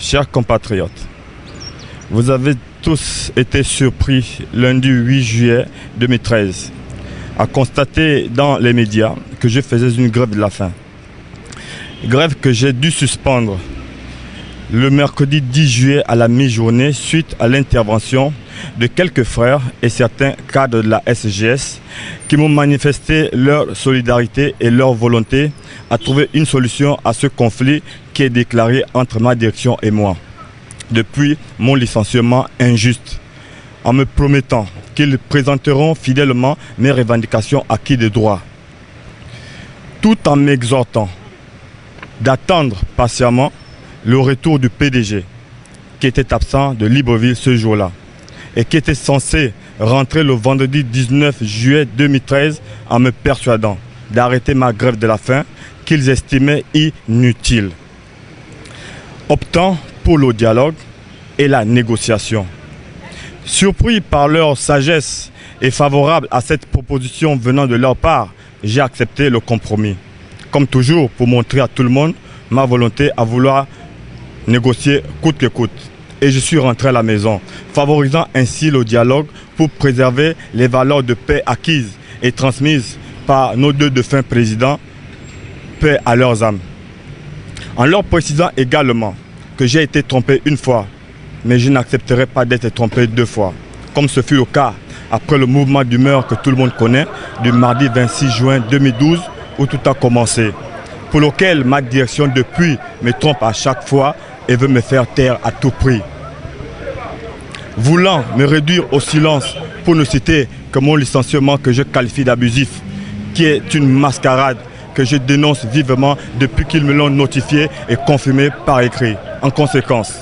Chers compatriotes, vous avez tous été surpris lundi 8 juillet 2013 à constater dans les médias que je faisais une grève de la faim. Grève que j'ai dû suspendre le mercredi 10 juillet à la mi-journée suite à l'intervention de quelques frères et certains cadres de la SGS qui m'ont manifesté leur solidarité et leur volonté à trouver une solution à ce conflit qui est déclaré entre ma direction et moi depuis mon licenciement injuste, en me promettant qu'ils présenteront fidèlement mes revendications acquises de droit, tout en m'exhortant d'attendre patiemment le retour du PDG qui était absent de Libreville ce jour-là et qui était censé rentrer le vendredi 19 juillet 2013 en me persuadant d'arrêter ma grève de la faim qu'ils estimaient inutile, optant pour le dialogue et la négociation. Surpris par leur sagesse et favorable à cette proposition venant de leur part, j'ai accepté le compromis. Comme toujours, pour montrer à tout le monde ma volonté à vouloir négocier coûte que coûte. Et je suis rentré à la maison, favorisant ainsi le dialogue pour préserver les valeurs de paix acquises et transmises par nos deux défunts présidents, paix à leurs âmes. En leur précisant également que j'ai été trompé une fois, mais je n'accepterai pas d'être trompé deux fois, comme ce fut le cas après le mouvement d'humeur que tout le monde connaît du mardi 26 juin 2012 où tout a commencé, pour lequel ma direction depuis me trompe à chaque fois et veut me faire taire à tout prix. Voulant me réduire au silence pour ne citer que mon licenciement que je qualifie d'abusif, qui est une mascarade que je dénonce vivement depuis qu'ils me l'ont notifié et confirmé par écrit. En conséquence,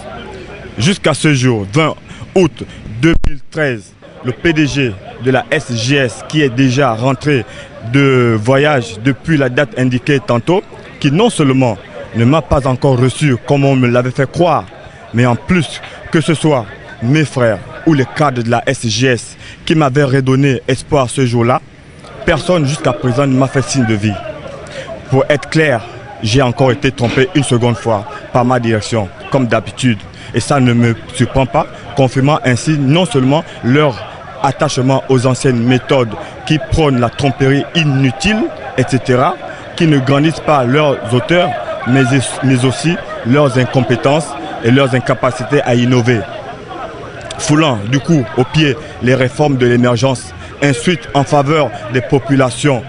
jusqu'à ce jour, 20 août 2013, le PDG de la SGS qui est déjà rentré de voyage depuis la date indiquée tantôt, qui non seulement ne m'a pas encore reçu comme on me l'avait fait croire, mais en plus que ce soit mes frères ou les cadres de la SGS qui m'avaient redonné espoir ce jour-là, personne jusqu'à présent ne m'a fait signe de vie. Pour être clair, j'ai encore été trompé une seconde fois par ma direction, comme d'habitude. Et ça ne me surprend pas, confirmant ainsi non seulement leur attachement aux anciennes méthodes qui prônent la tromperie inutile, etc., qui ne grandissent pas leurs auteurs, mais aussi leurs incompétences et leurs incapacités à innover. Foulant du coup au pied les réformes de l'émergence, ensuite en faveur des populations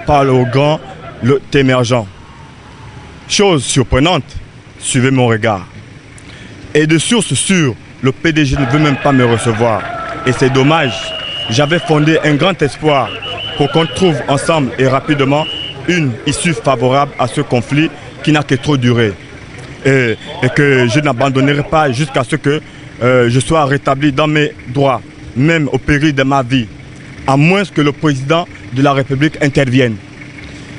par le grand émergent. Chose surprenante, suivez mon regard. Et de source sûre, le PDG ne veut même pas me recevoir. Et c'est dommage, j'avais fondé un grand espoir pour qu'on trouve ensemble et rapidement une issue favorable à ce conflit qui n'a que trop duré. Et que je n'abandonnerai pas jusqu'à ce que je sois rétabli dans mes droits, même au péril de ma vie, à moins que le président de la République intervienne.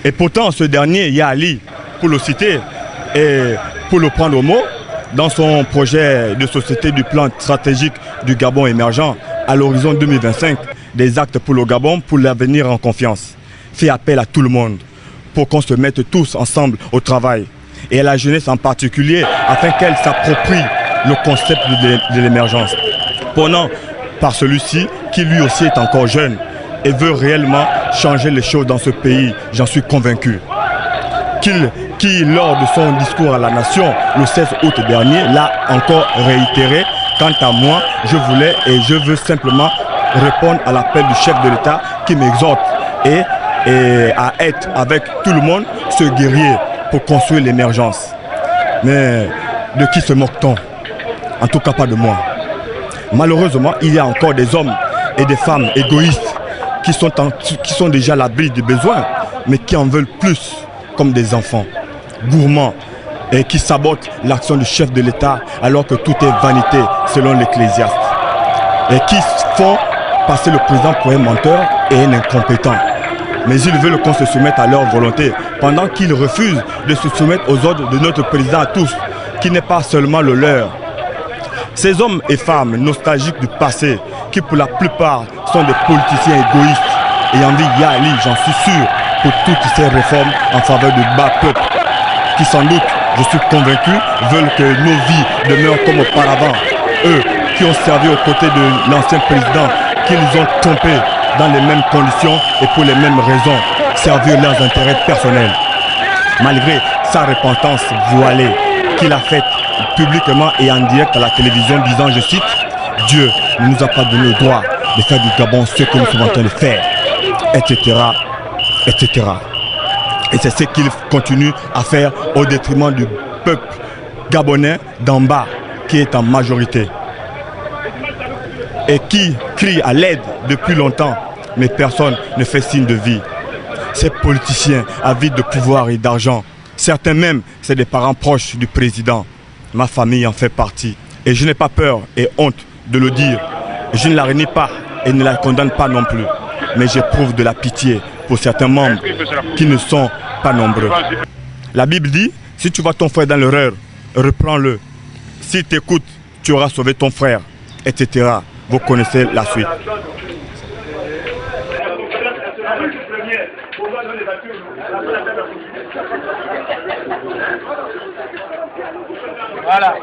Et pourtant, ce dernier, Yali, pour le citer et pour le prendre au mot, dans son projet de société du plan stratégique du Gabon émergent à l'horizon 2025, des actes pour le Gabon, pour l'avenir en confiance, fait appel à tout le monde pour qu'on se mette tous ensemble au travail, et à la jeunesse en particulier, afin qu'elle s'approprie le concept de l'émergence, prenant par celui-ci qui lui aussi est encore jeune et veut réellement changer les choses dans ce pays, j'en suis convaincu. Qui, lors de son discours à la nation le 16 août dernier, l'a encore réitéré. Quant à moi, je voulais et je veux simplement répondre à l'appel du chef de l'État qui m'exhorte et à être avec tout le monde ce guerrier pour construire l'émergence. Mais de qui se moque-t-on? En tout cas pas de moi. Malheureusement, il y a encore des hommes et des femmes égoïstes qui sont déjà à l'abri du besoin, mais qui en veulent plus, comme des enfants, gourmands, et qui sabotent l'action du chef de l'État alors que tout est vanité selon l'Ecclésiaste. Et qui font passer le président pour un menteur et un incompétent. Mais ils veulent qu'on se soumette à leur volonté, pendant qu'ils refusent de se soumettre aux ordres de notre président à tous, qui n'est pas seulement le leur. Ces hommes et femmes nostalgiques du passé, qui pour la plupart sont des politiciens égoïstes, ayant vu Yali, j'en suis sûr, pour toutes ces réformes en faveur du bas peuple, qui sans doute je suis convaincu, veulent que nos vies demeurent comme auparavant. Eux qui ont servi aux côtés de l'ancien président, qui nous ont trompés dans les mêmes conditions et pour les mêmes raisons, servir leurs intérêts personnels. Malgré sa repentance voilée qu'il a faite publiquement et en direct à la télévision disant, je cite, « Dieu ne nous a pas donné le droit de faire du Gabon ce que nous sommes en train de faire, etc. etc. » Et c'est ce qu'il continue à faire au détriment du peuple gabonais d'en bas qui est en majorité et qui crie à l'aide depuis longtemps, mais personne ne fait signe de vie. Ces politiciens avides de pouvoir et d'argent, certains même, c'est des parents proches du président. Ma famille en fait partie. Et je n'ai pas peur et honte de le dire. Je ne la renie pas et ne la condamne pas non plus. Mais j'éprouve de la pitié pour certains membres qui ne sont pas nombreux. La Bible dit, si tu vois ton frère dans l'erreur, reprends-le. S'il t'écoute, tu auras sauvé ton frère, etc. Vous connaissez la suite. Voilà.